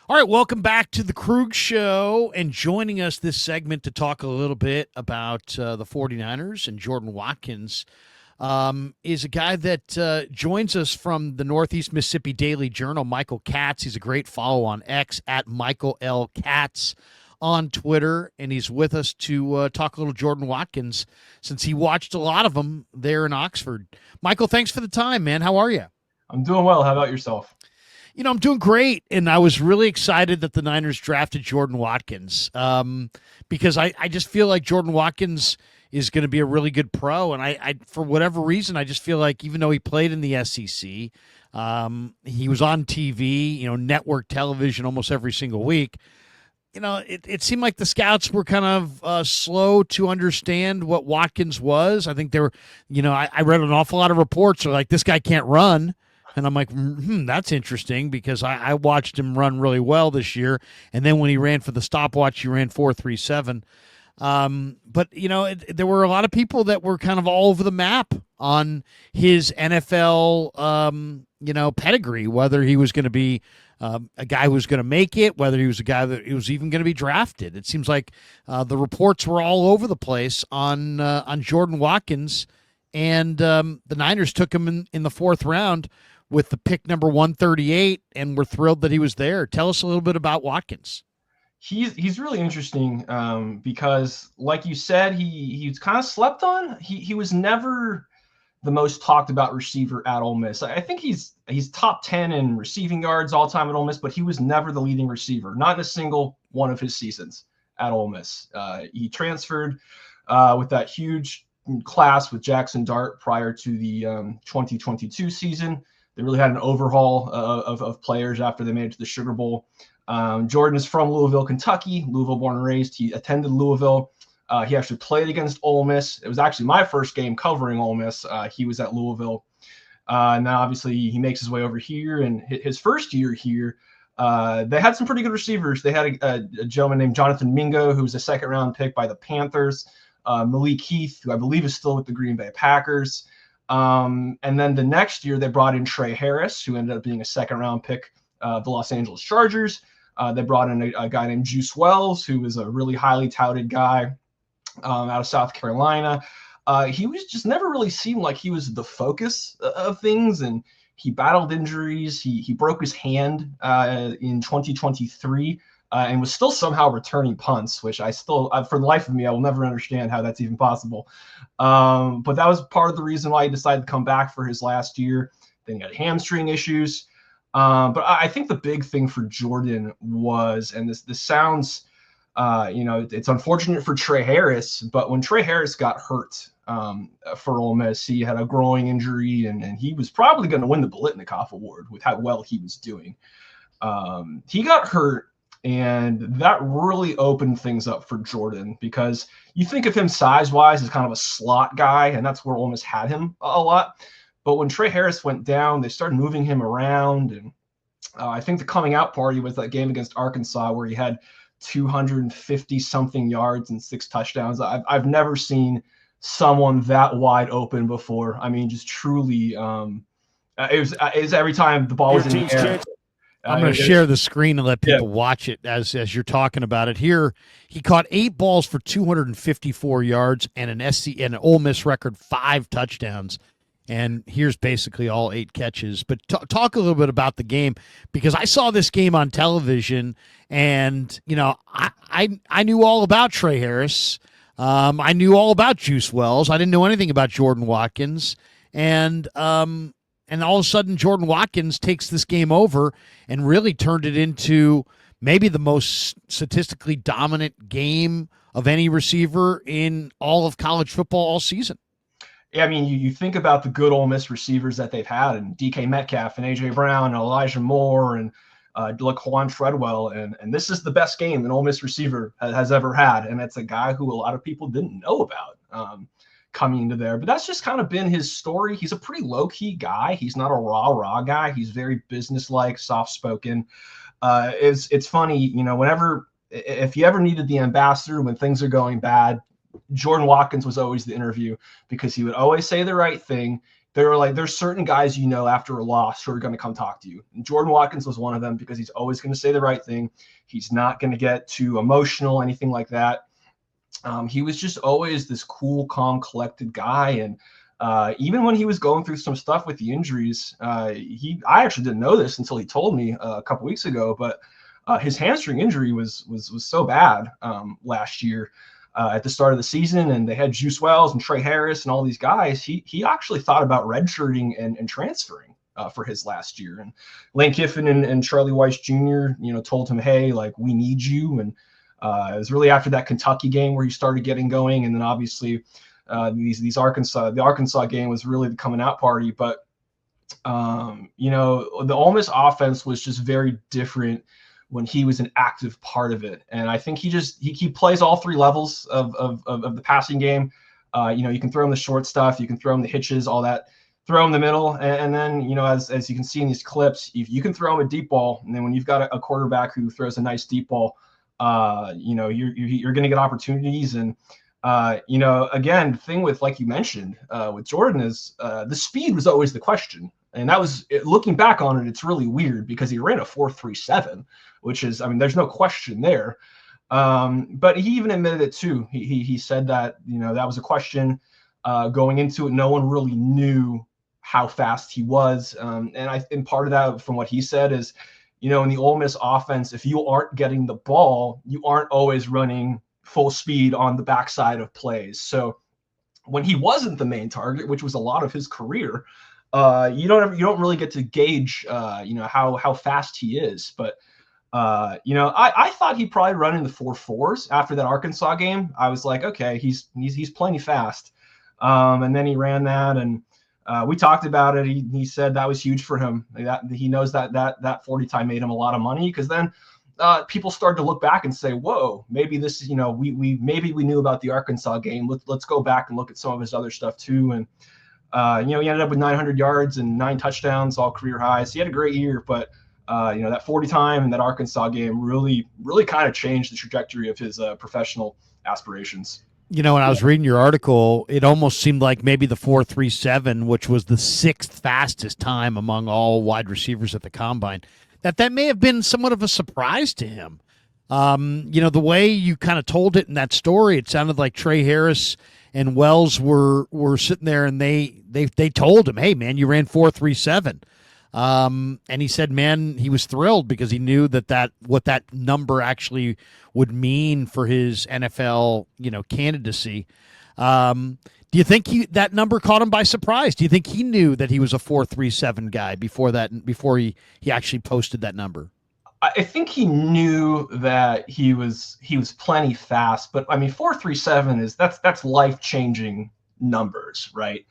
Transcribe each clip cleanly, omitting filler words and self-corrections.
All right, welcome back to the Krug Show. And joining us this segment to talk a little bit about the 49ers and Jordan Watkins is a guy that joins us from the Northeast Mississippi Daily Journal, Michael Katz. He's a great follow on X at Michael L. Katz on Twitter, and he's with us to talk a little Jordan Watkins since he watched a lot of them there in Oxford. Michael, thanks for the time, man. How are you? I'm doing well. How about yourself? I'm doing great, and I was really excited that the Niners drafted Jordan Watkins because I just feel like Jordan Watkins is going to be a really good pro, and I for whatever reason I just feel like even though he played in the SEC, he was on TV, network television almost every single week. It seemed like the scouts were kind of slow to understand what Watkins was. I think they were, I read an awful lot of reports are like, this guy can't run. And I'm like, that's interesting because I watched him run really well this year. And then when he ran for the stopwatch, he ran 4.37. But, there were a lot of people that were kind of all over the map on his NFL, pedigree, whether he was going to be a guy who was going to make it, whether he was a guy that he was even going to be drafted. It seems like the reports were all over the place on Jordan Watkins. And the Niners took him in the fourth round with the pick number 138, and we're thrilled that he was there. Tell us a little bit about Watkins. He's really interesting because, like you said, he's kind of slept on. He was never the most talked about receiver at Ole Miss. I think he's top 10 in receiving yards all time at Ole Miss, but he was never the leading receiver, not in a single one of his seasons at Ole Miss. He transferred with that huge class with Jackson Dart prior to the 2022 season. They really had an overhaul of players after they made it to the Sugar Bowl. Jordan is from Louisville, Kentucky, Louisville born and raised. He attended Louisville. He actually played against Ole Miss. It was actually my first game covering Ole Miss. He was at Louisville. Now, obviously, he makes his way over here. And his first year here, they had some pretty good receivers. They had a gentleman named Jonathan Mingo, who was a second-round pick by the Panthers. Malik Heath, who I believe is still with the Green Bay Packers. And then the next year, they brought in Trey Harris, who ended up being a second-round pick of the Los Angeles Chargers. They brought in a guy named Juice Wells, who was a really highly touted guy out of South Carolina. He was just never really seemed like he was the focus of things, and he battled injuries. He broke his hand in 2023 and was still somehow returning punts, which I still, for the life of me, I will never understand how that's even possible. But that was part of the reason why he decided to come back for his last year. Then he had hamstring issues. But I think the big thing for Jordan was, and this sounds, it's unfortunate for Trey Harris, but when Trey Harris got hurt for Ole Miss, he had a growing injury, and he was probably going to win the Biletnikoff Award with how well he was doing. He got hurt, and that really opened things up for Jordan because you think of him size-wise as kind of a slot guy, and that's where Ole Miss had him a lot. But when Trey Harris went down, they started moving him around. And I think the coming out party was that game against Arkansas where he had 250-something yards and 6 touchdowns. I've never seen someone that wide open before. I mean, just truly, it was every time the ball was in the air. I'm going to share the screen and let people watch it as you're talking about it. Here, he caught 8 balls for 254 yards and an Ole Miss record 5 touchdowns. And here's basically all 8 catches. But talk a little bit about the game, because I saw this game on television, and I knew all about Trey Harris. I knew all about Juice Wells. I didn't know anything about Jordan Watkins, and all of a sudden Jordan Watkins takes this game over and really turned it into maybe the most statistically dominant game of any receiver in all of college football all season. Yeah, I mean, you think about the good Ole Miss receivers that they've had, and DK Metcalf and A.J. Brown and Elijah Moore and Laquan Treadwell, and this is the best game an Ole Miss receiver has ever had, and it's a guy who a lot of people didn't know about coming into there. But that's just kind of been his story. He's a pretty low-key guy. He's not a rah-rah guy. He's very businesslike, soft-spoken. It's funny, whenever if you ever needed the ambassador when things are going bad, Jordan Watkins was always the interview because he would always say the right thing. they were like, there's certain guys, after a loss who are going to come talk to you. And Jordan Watkins was one of them because he's always going to say the right thing. He's not going to get too emotional, anything like that. He was just always this cool, calm, collected guy. And even when he was going through some stuff with the injuries, I actually didn't know this until he told me a couple weeks ago, but his hamstring injury was so bad last year at the start of the season, and they had Juice Wells and Trey Harris and all these guys. He actually thought about redshirting and transferring for his last year. And Lane Kiffin and Charlie Weiss Jr. Told him, hey, like, we need you. And it was really after that Kentucky game where he started getting going, and then obviously the Arkansas game was really the coming out party. But the Ole Miss offense was just very different when he was an active part of it. And I think he plays all three levels of the passing game. You can throw him the short stuff, you can throw him the hitches, all that, throw him the middle. And then, as you can see in these clips, you can throw him a deep ball. And then when you've got a quarterback who throws a nice deep ball, you're going to get opportunities. And, again, the thing with, like you mentioned, with Jordan is the speed was always the question. And that was, looking back on it, it's really weird because he ran a 4.37, which is, there's no question there. But he even admitted it too. He said that, that was a question going into it. No one really knew how fast he was. And part of that, from what he said, is, in the Ole Miss offense, if you aren't getting the ball, you aren't always running full speed on the backside of plays. So when he wasn't the main target, which was a lot of his career, you don't really get to gauge, how fast he is. But I thought he'd probably run in the 4.4s after that Arkansas game. I was like, okay, he's plenty fast. And then he ran that, and we talked about it. He said that was huge for him. That he knows that 40 time made him a lot of money, because then people started to look back and say, whoa, maybe this is, maybe we knew about the Arkansas game. Let's go back and look at some of his other stuff too. And he ended up with 900 yards and 9 touchdowns, all career highs. He had a great year, but that 40 time and that Arkansas game really, really kind of changed the trajectory of his professional aspirations. When I was reading your article, it almost seemed like maybe the 4.37, which was the 6th fastest time among all wide receivers at the combine, that may have been somewhat of a surprise to him. The way you kind of told it in that story, it sounded like Trey Harris and Wells were sitting there, and they told him, hey, man, you ran 4.37. And he said, man, he was thrilled because he knew what that number actually would mean for his NFL, candidacy. Do you think that number caught him by surprise? Do you think he knew that he was a 4.37 guy before he actually posted that number? I think he knew that he was plenty fast, but 4.37 that's life-changing numbers, right?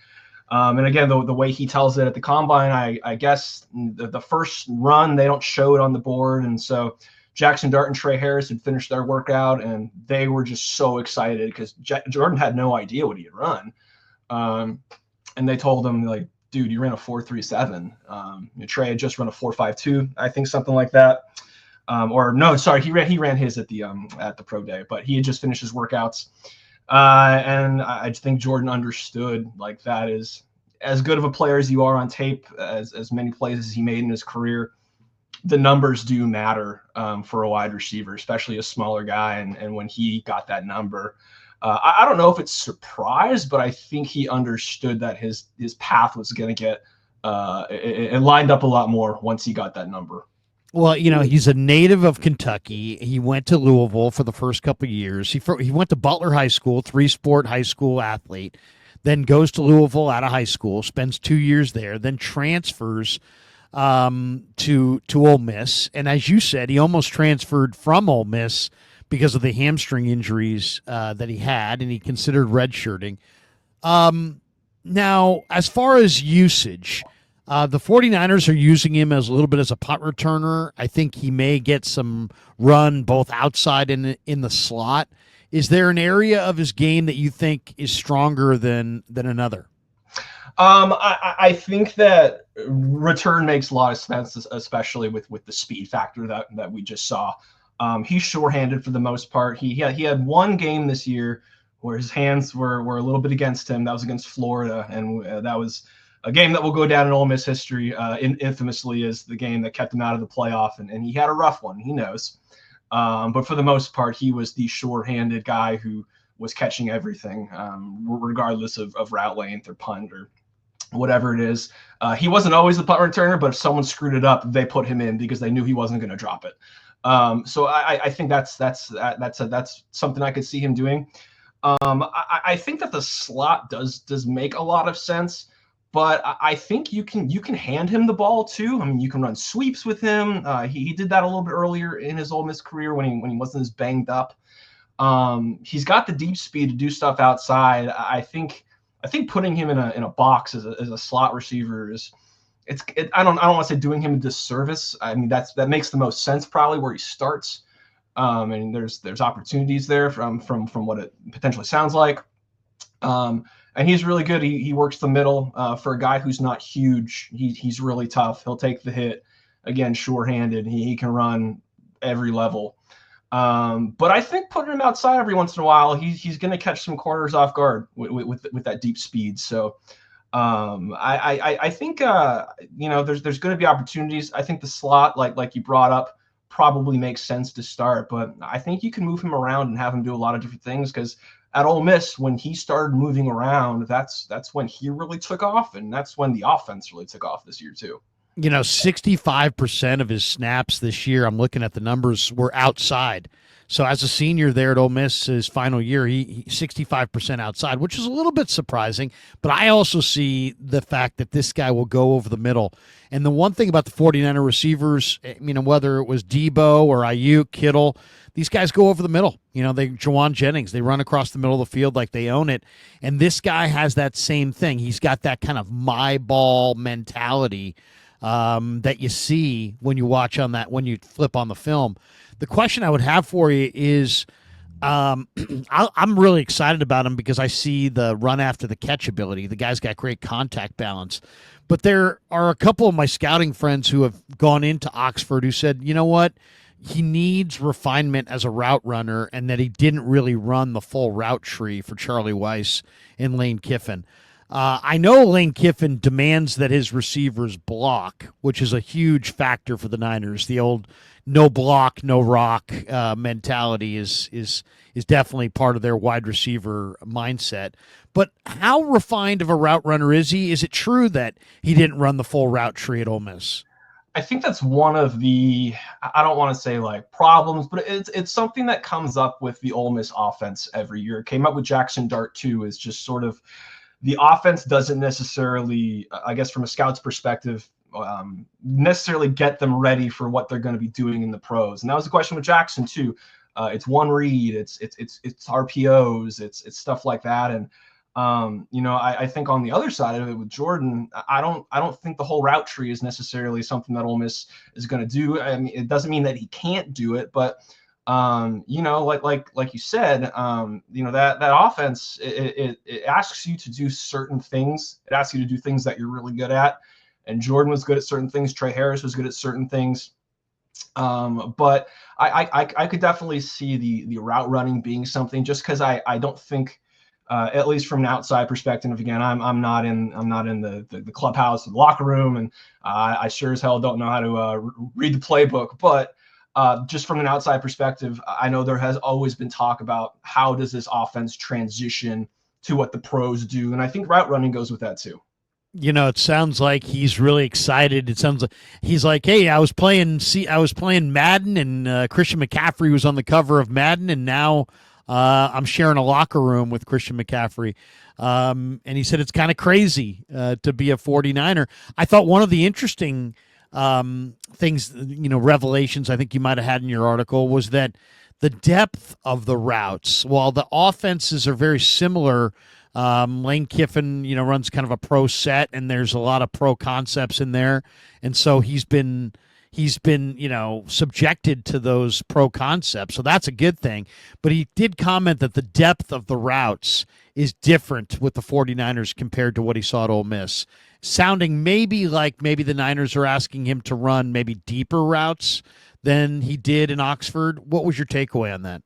And again, the way he tells it at the combine, I guess the first run, they don't show it on the board. And so Jackson Dart and Trey Harris had finished their workout, and they were just so excited because Jordan had no idea what he had run. And they told him, like, dude, you ran a 4.37. Trey had just run a 4.52, I think, something like that. Or no, sorry, he ran his at the pro day, but he had just finished his workouts. And I think Jordan understood, like, that is as good of a player as you are on tape, as many plays as he made in his career. The numbers do matter for a wide receiver, especially a smaller guy. And when he got that number, I don't know if it's surprise, but I think he understood that his path was going to get it lined up a lot more once he got that number. Well, he's a native of Kentucky. He went to Louisville for the first couple of years. He went to Butler High School, 3-sport high school athlete, then goes to Louisville out of high school, spends 2 years there, then transfers to Ole Miss. And as you said, he almost transferred from Ole Miss because of the hamstring injuries that he had, and he considered redshirting. Now, as far as usage, the 49ers are using him as a little bit as a punt returner. I think he may get some run both outside and in the slot. Is there an area of his game that you think is stronger than another? I think that return makes a lot of sense, especially with the speed factor that we just saw. He's sure-handed for the most part. He had one game this year where his hands were a little bit against him. That was against Florida, and that was a game that will go down in Ole Miss history infamously is the game that kept him out of the playoff, and he had a rough one. He knows. But for the most part, he was the sure-handed guy who was catching everything, regardless of route length or punt or whatever it is. He wasn't always the punt returner, but if someone screwed it up, they put him in because they knew he wasn't going to drop it. So I think that's something I could see him doing. I think that the slot does make a lot of sense, but I think you can hand him the ball too. I mean, you can run sweeps with him. He did that a little bit earlier in his Ole Miss career when he wasn't as banged up. He's got the deep speed to do stuff outside. I think putting him in a box as a slot receiver is I don't want to say doing him a disservice. I mean that makes the most sense probably where he starts. And there's opportunities there from what it potentially sounds like. And he's really good. He works the middle. For a guy who's not huge, he's really tough. He'll take the hit. Again, sure-handed. He can run every level. But I think putting him outside every once in a while, he's going to catch some corners off guard with that deep speed. So I think there's going to be opportunities. I think the slot, like you brought up, probably makes sense to start, but I think you can move him around and have him do a lot of different things, because at Ole Miss, when he started moving around, that's when he really took off, and that's when the offense really took off this year too. 65% of his snaps this year, I'm looking at the numbers, were outside. So as a senior there at Ole Miss, his final year, he 65% outside, which is a little bit surprising. But I also see the fact that this guy will go over the middle. And the one thing about the 49er receivers, whether it was Debo or Ayuk, Kittle, these guys go over the middle. Jawan Jennings, they run across the middle of the field like they own it. And this guy has that same thing. He's got that kind of my ball mentality that you see when you watch when you flip on the film. The question I would have for you is, I'm really excited about him because I see the run after the catch ability. The guy's got great contact balance. But there are a couple of my scouting friends who have gone into Oxford who said, you know what? He needs refinement as a route runner, and that he didn't really run the full route tree for Charlie Weiss and Lane Kiffin. I know Lane Kiffin demands that his receivers block, which is a huge factor for the Niners. The old no block, no rock mentality is definitely part of their wide receiver mindset. But how refined of a route runner is he? Is it true that he didn't run the full route tree at Ole Miss? I think that's one of the, I don't want to say like problems, but it's something that comes up with the Ole Miss offense every year. It came up with Jackson Dart too, is just sort of the offense doesn't necessarily, I guess from a scout's perspective, necessarily get them ready for what they're going to be doing in the pros. And that was the question with Jackson too. It's one read, it's RPOs, it's stuff like that. And I think on the other side of it with Jordan, I don't think the whole route tree is necessarily something that Ole Miss is going to do. I mean, it doesn't mean that he can't do it, but like you said, that offense, it asks you to do certain things. It asks you to do things that you're really good at. And Jordan was good at certain things. Trey Harris was good at certain things. But I could definitely see the route running being something, just because I don't think, at least from an outside perspective, again, I'm not in the clubhouse, the locker room, and I sure as hell don't know how to read the playbook. But just from an outside perspective, I know there has always been talk about how does this offense transition to what the pros do, and I think route running goes with that too. It sounds like he's really excited. It sounds like he's like, hey, I was playing Madden, and Christian McCaffrey was on the cover of Madden, and now I'm sharing a locker room with Christian McCaffrey. And he said it's kind of crazy to be a 49er. I thought one of the interesting things, revelations I think you might have had in your article was that the depth of the routes, while the offenses are very similar, Lane Kiffin, runs kind of a pro set, and there's a lot of pro concepts in there. And so he's been, subjected to those pro concepts. So that's a good thing. But he did comment that the depth of the routes is different with the 49ers compared to what he saw at Ole Miss, sounding maybe the Niners are asking him to run maybe deeper routes than he did in Oxford. What was your takeaway on that?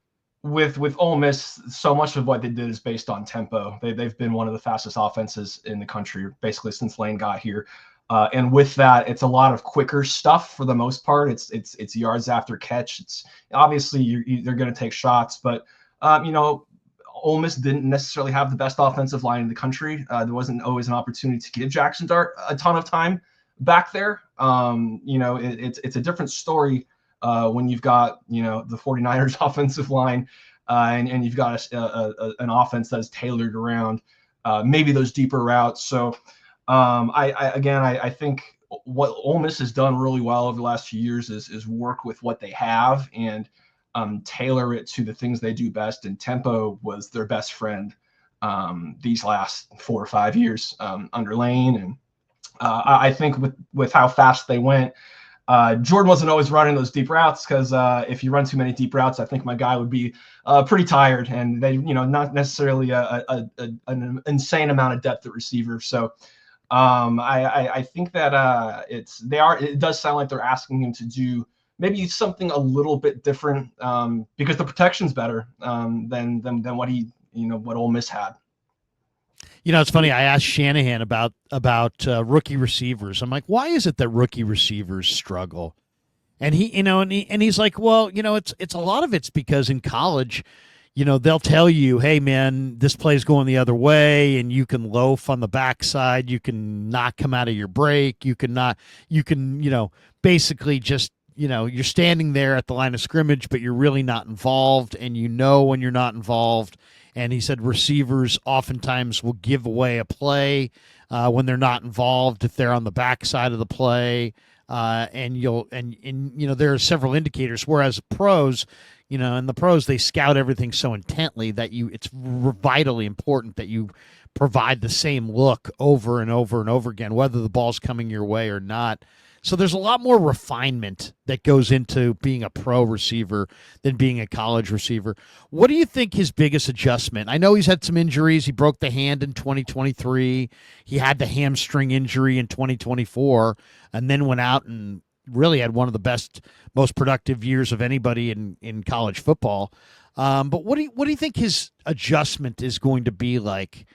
with Ole Miss, so much of what they did is based on tempo. They've been one of the fastest offenses in the country basically since Lane got here. And with that, it's a lot of quicker stuff for the most part. It's yards after catch. It's obviously they're going to take shots, but Ole Miss didn't necessarily have the best offensive line in the country. There wasn't always an opportunity to give Jackson Dart a ton of time back there. It's a different story when you've got the 49ers offensive line and you've got an offense that is tailored around maybe those deeper routes. So I think what Ole Miss has done really well over the last few years is work with what they have and tailor it to the things they do best. And tempo was their best friend these last 4 or 5 years under Lane. And I think with how fast they went, Jordan wasn't always running those deep routes because if you run too many deep routes, I think my guy would be pretty tired, and they, not necessarily an insane amount of depth at receiver. So I think that it does sound like they're asking him to do maybe something a little bit different because the protection's better than what what Ole Miss had. It's funny. I asked Shanahan about rookie receivers. I'm like, why is it that rookie receivers struggle? And he's like, well, it's a lot of it's because in college, they'll tell you, hey man, this play's going the other way, and you can loaf on the backside, you can not come out of your break, you can basically just you're standing there at the line of scrimmage, but you're really not involved, and when you're not involved. And he said receivers oftentimes will give away a play when they're not involved if they're on the backside of the play, and there are several indicators. Whereas pros, in the pros they scout everything so intently that it's vitally important that you provide the same look over and over and over again, whether the ball's coming your way or not. So there's a lot more refinement that goes into being a pro receiver than being a college receiver. What do you think his biggest adjustment? I know he's had some injuries. He broke the hand in 2023. He had the hamstring injury in 2024 and then went out and really had one of the best, most productive years of anybody in college football. But what do you think his adjustment is going to be like,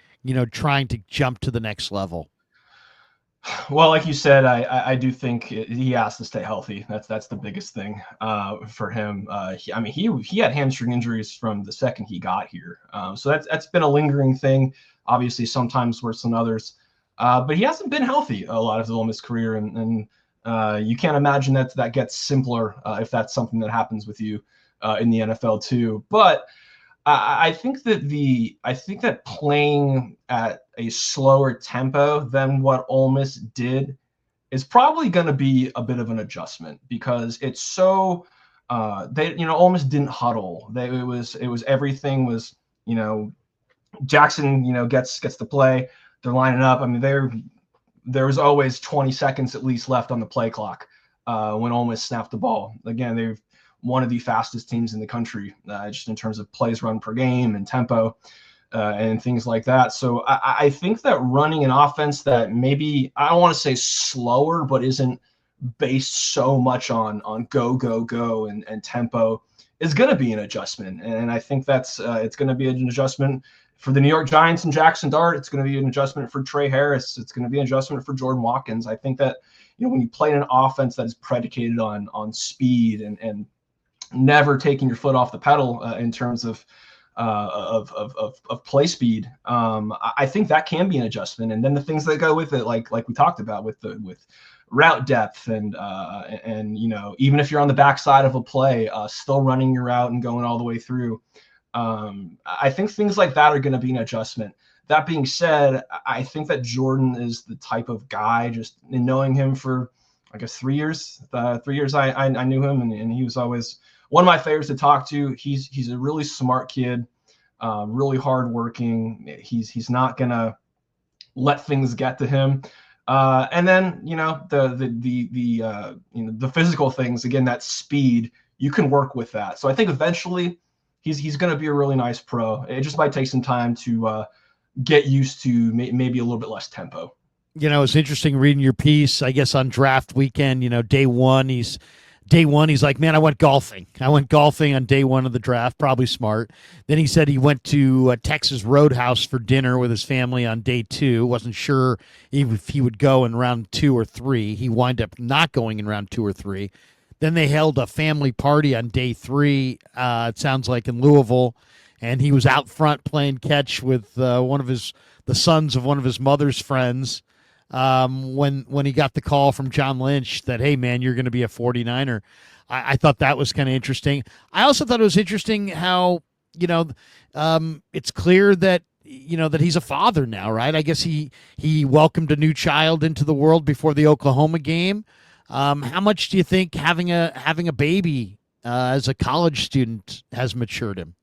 trying to jump to the next level? Well, like you said, I do think he has to stay healthy. That's the biggest thing for him. He had hamstring injuries from the second he got here, so that's been a lingering thing. Obviously, sometimes worse than others, but he hasn't been healthy a lot of his Ole Miss career, and you can't imagine that gets simpler if that's something that happens with you in the NFL too. But I think that playing at a slower tempo than what Ole Miss did is probably going to be a bit of an adjustment because it's so Ole Miss didn't huddle. It was everything was Jackson gets the play, they're lining up. I mean there was always 20 seconds at least left on the play clock when Ole Miss snapped the ball. Again, they've one of the fastest teams in the country, just in terms of plays run per game and tempo and things like that. So I think that running an offense that maybe, I don't want to say slower, but isn't based so much on go and tempo is going to be an adjustment. And I think that's it's going to be an adjustment for the New York Giants and Jackson Dart. It's going to be an adjustment for Trey Harris. It's going to be an adjustment for Jordan Watkins. I think that when you play in an offense that is predicated on speed and never taking your foot off the pedal in terms of play speed, I think that can be an adjustment. And then the things that go with it, like we talked about with route depth and even if you're on the backside of a play, still running your route and going all the way through. I think things like that are going to be an adjustment. That being said, I think that Jordan is the type of guy, just in knowing him for, I guess, 3 years. 3 years I knew him, and he was always one of my favorites to talk to. He's a really smart kid, really hardworking. He's not gonna let things get to him. And then the physical things, again, that speed, you can work with that. So I think eventually he's going to be a really nice pro. It just might take some time to get used to maybe a little bit less tempo. It's interesting reading your piece, I guess, on draft weekend. Day one, he's day one, he's like, man, I went golfing. I went golfing on day one of the draft, probably smart. Then he said he went to Texas Roadhouse for dinner with his family on day two. Wasn't sure if he would go in round 2 or 3. He wound up not going in round 2 or 3. Then they held a family party on day 3. It sounds like in Louisville, and he was out front playing catch with the sons of one of his mother's friends. When he got the call from John Lynch that, hey man, you're going to be a 49er. I thought that was kind of interesting. I also thought it was interesting how, it's clear that, that he's a father now, right? I guess he welcomed a new child into the world before the Oklahoma game. How much do you think having a baby as a college student has matured him?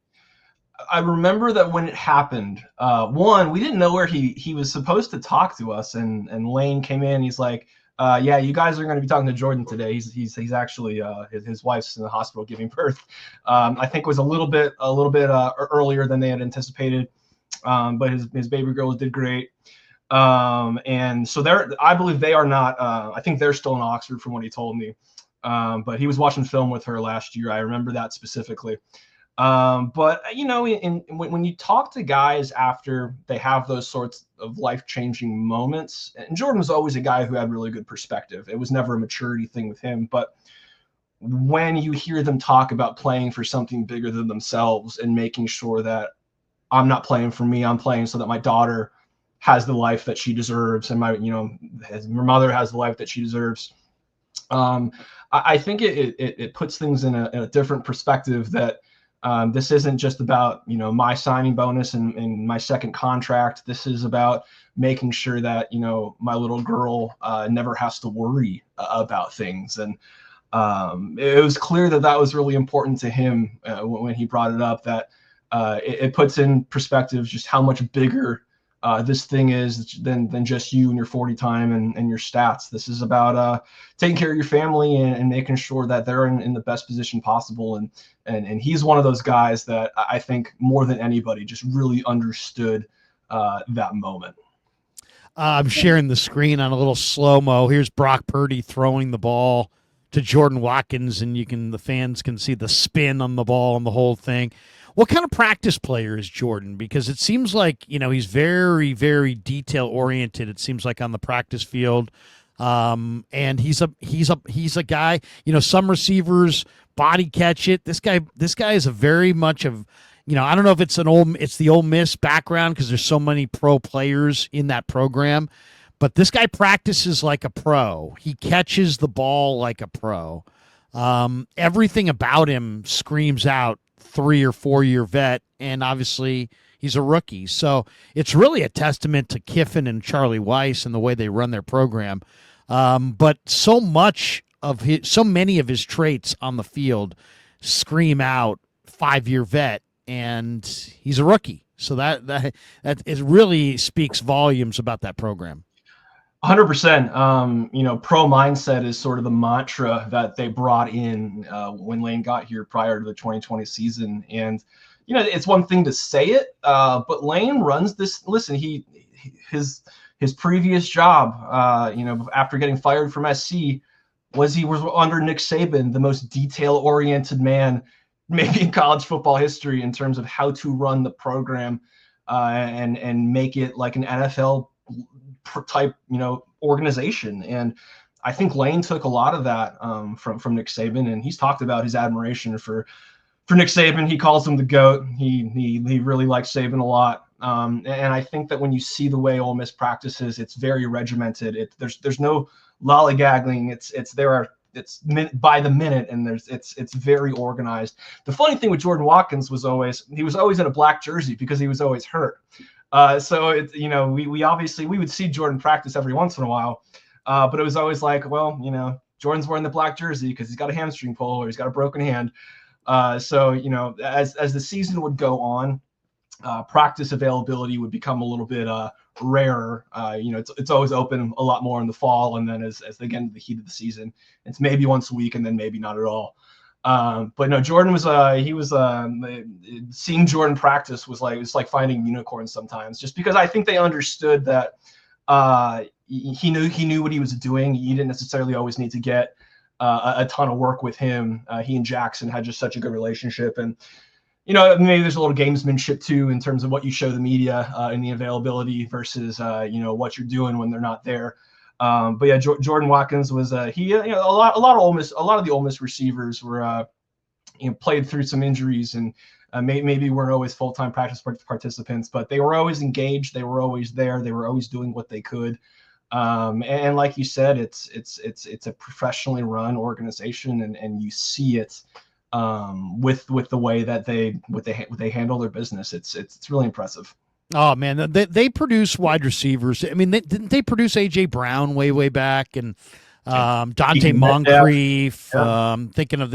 I remember that when it happened, one, we didn't know where he was supposed to talk to us, and Lane came in. He's like, "Yeah, you guys are going to be talking to Jordan today. He's actually his wife's in the hospital giving birth. I think it was a little bit earlier than they had anticipated, but his baby girl did great. And so I believe they are not. I think they're still in Oxford from what he told me. But he was watching film with her last year. I remember that specifically. But when you talk to guys after they have those sorts of life-changing moments, and Jordan was always a guy who had really good perspective. It was never a maturity thing with him, but when you hear them talk about playing for something bigger than themselves and making sure that I'm not playing for me, I'm playing so that my daughter has the life that she deserves, and my mother has the life that she deserves. I think it puts things in a different perspective that. This isn't just about, my signing bonus and my second contract. This is about making sure that, my little girl never has to worry about things. And it was clear that was really important to him when he brought it up, that it puts in perspective just how much bigger this thing is than just you and your 40 time and your stats. This is about taking care of your family and making sure that they're in the best position possible. And he's one of those guys that I think more than anybody just really understood that moment. I'm sharing the screen on a little slow-mo. Here's Brock Purdy throwing the ball to Jordan Watkins, and the fans can see the spin on the ball and the whole thing. What kind of practice player is Jordan? Because it seems like, he's very, very detail oriented. It seems like on the practice field. And he's a guy, some receivers body catch it. This guy is a very much of, I don't know if it's the Ole Miss background because there's so many pro players in that program, but this guy practices like a pro. He catches the ball like a pro. Everything about him screams out 3 or 4 year vet, and obviously he's a rookie. So it's really a testament to Kiffin and Charlie Weiss and the way they run their program. But so many of his traits on the field scream out 5-year vet, and he's a rookie. So that it really speaks volumes about that program. 100%. Pro mindset is sort of the mantra that they brought in when Lane got here prior to the 2020 season. And, it's one thing to say it, but Lane runs this. Listen, his previous job, after getting fired from SC, he was under Nick Saban, the most detail-oriented man maybe in college football history in terms of how to run the program and make it like an NFL type, organization. And I think Lane took a lot of that from Nick Saban, and he's talked about his admiration for Nick Saban. He calls him the GOAT. He really likes Saban a lot. And I think that when you see the way Ole Miss practices, it's very regimented. There's no lollygagging. It's by the minute, and it's very organized. The funny thing with Jordan Watkins was he was always in a black jersey because he was always hurt. So we obviously would see Jordan practice every once in a while, but it was always like, well, Jordan's wearing the black jersey because he's got a hamstring pull or he's got a broken hand. So as the season would go on, practice availability would become a little bit rarer. It's always open a lot more in the fall, and then as they get into the heat of the season, it's maybe once a week, and then maybe not at all. But no, Jordan was seeing Jordan practice it's like finding unicorns sometimes, just because I think they understood that he knew what he was doing. You didn't necessarily always need to get a ton of work with him. He and Jackson had just such a good relationship, and maybe there's a little gamesmanship too in terms of what you show the media and the availability versus what you're doing when they're not there. But yeah, Jordan Watkins was a lot of the Ole Miss receivers were played through some injuries and maybe weren't always full-time practice participants, but they were always engaged. They were always there. They were always doing what they could. And like you said, it's a professionally run organization, and you see it with the way that they handle their business. It's really impressive. Oh man, they produce wide receivers. I mean, didn't they produce AJ Brown way back, and Dante Moncrief? Yeah. Thinking of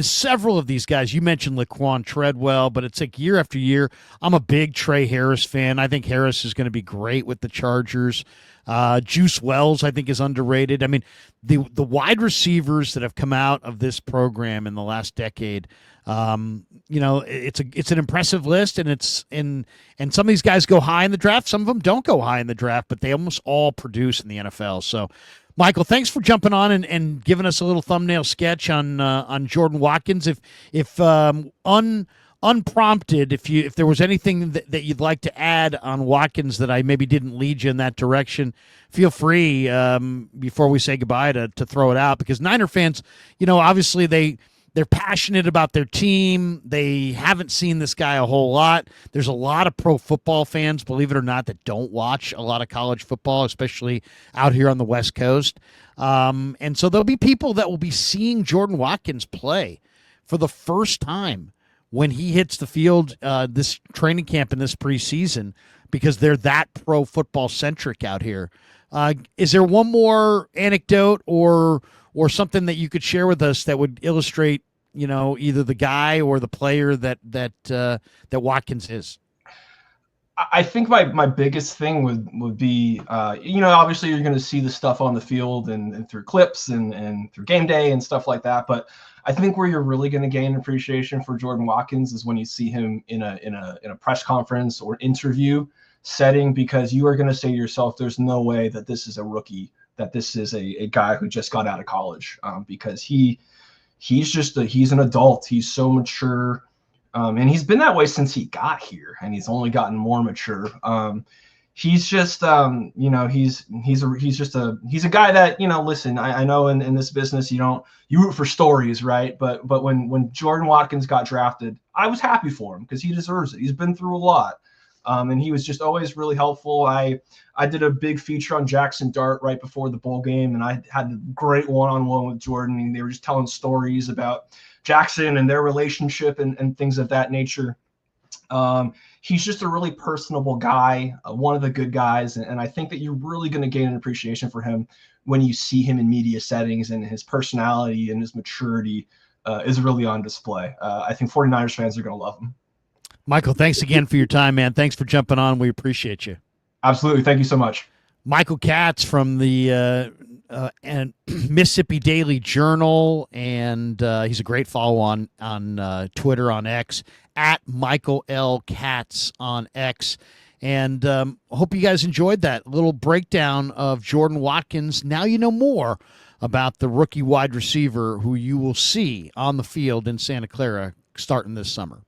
several of these guys. You mentioned Laquan Treadwell, but it's like year after year. I'm a big Trey Harris fan. I think Harris is going to be great with the Chargers. Juice Wells, I think, is underrated. I mean, the wide receivers that have come out of this program in the last decade, it's an impressive list, and and some of these guys go high in the draft. Some of them don't go high in the draft, but they almost all produce in the NFL. So, Michael, thanks for jumping on and giving us a little thumbnail sketch on Jordan Watkins. If unprompted, if there was anything that you'd like to add on Watkins that I maybe didn't lead you in that direction, feel free before we say goodbye to throw it out, because Niner fans, obviously they're passionate about their team. They haven't seen this guy a whole lot. There's a lot of pro football fans, believe it or not, that don't watch a lot of college football, especially out here on the West Coast. And so there'll be people that will be seeing Jordan Watkins play for the first time when he hits the field this training camp in this preseason, because they're that pro football centric out here. Is there one more anecdote or something that you could share with us that would illustrate, either the guy or the player that Watkins is? I think my biggest thing would be, obviously you're going to see the stuff on the field and through clips and through game day and stuff like that. But I think where you're really going to gain appreciation for Jordan Watkins is when you see him in a press conference or interview setting, because you are going to say to yourself, there's no way that this is a rookie, that this is a guy who just got out of college, because he's an adult. He's so mature. And he's been that way since he got here, and he's only gotten more mature. He's just, he's a guy that, listen, I know in this business, you root for stories, right? But when Jordan Watkins got drafted, I was happy for him because he deserves it. He's been through a lot. And he was just always really helpful. I did a big feature on Jackson Dart right before the bowl game, and I had a great one-on-one with Jordan, and they were just telling stories about Jackson and their relationship and things of that nature. He's just a really personable guy, one of the good guys, and I think that you're really going to gain an appreciation for him when you see him in media settings, and his personality and his maturity is really on display. I think 49ers fans are going to love him. Michael, thanks again for your time, man. Thanks for jumping on. We appreciate you. Absolutely. Thank you so much. Michael Katz from the and Mississippi Daily Journal, and he's a great follow on Twitter, on X, at Michael L. Katz on X. And hope you guys enjoyed that little breakdown of Jordan Watkins. Now you know more about the rookie wide receiver who you will see on the field in Santa Clara starting this summer.